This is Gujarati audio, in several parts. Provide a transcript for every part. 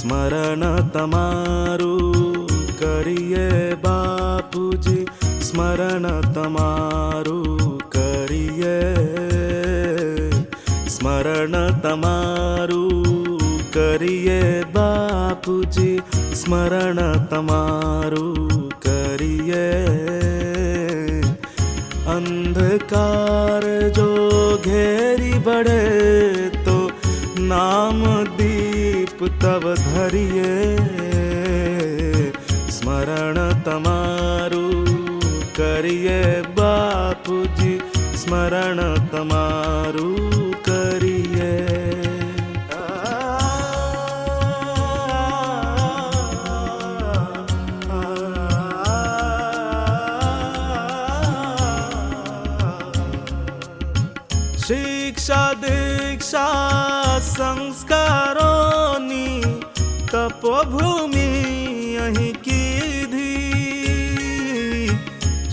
સ્મરણ તમારું કરીએ બાપુજી, સ્મરણ તમારું કરીએ, સ્મરણ તમારું કરીએ બાપુજી, સ્મરણ તમારું કરીએ. અંધકાર જો ઘેરી બળે તો નામ દીપ તવ ધરીએ. સ્મરણ તમારું કરીએ બાપુજી, સ્મરણ તમારું કરીએ. શિક્ષા દીક્ષા સંસ્કારોની તપોભૂમિ અહીં કીધી.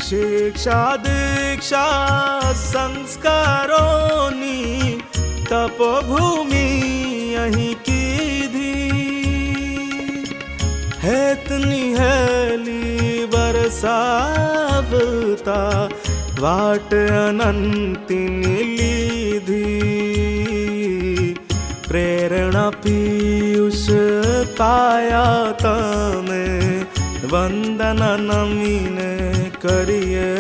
શિક્ષા દીક્ષા સંસ્કારોની તપોભૂમિ અહીં કીધી. હેતની હેલી વરસાવતા વાટ અનંતની લીધી. પ્રેરણા પિયુષ પાયા તમે, વંદન નમીને કરીએ.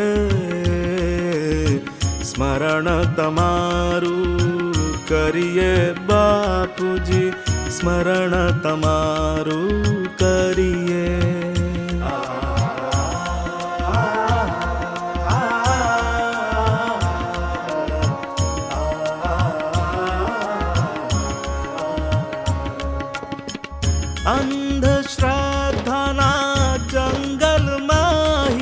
સ્મરણ તમારું કરીએ બાપુજી, સ્મરણ તમારું કરીએ. અંધશ્રદ્ધાના જંગલમાં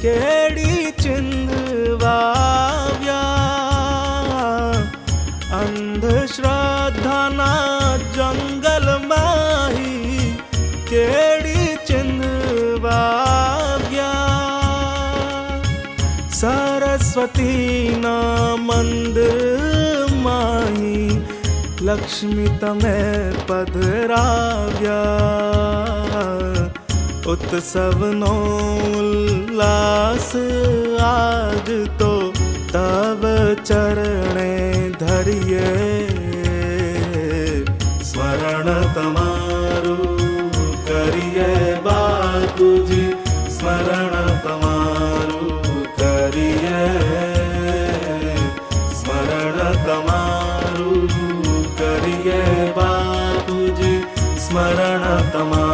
કેડી ચિંધવાવ્યા. અંધશ્રદ્ધાના જંગલમાં કેડી ચિંધવાવ્યા. સરસ્વતીના મંદિરમાં લક્ષ્મી તમે પધરાવ્યા. ઉત્સવનો ઉલ્લાસ આજ તો તવ ચરણે ધરીએ. સ્મરણ તમારું કરીએ બાપુજી, સ્મરણ તમારું કરીએ. સ્મરણ તમારું કરીએ બાપુજી, સ્મરણ તમારું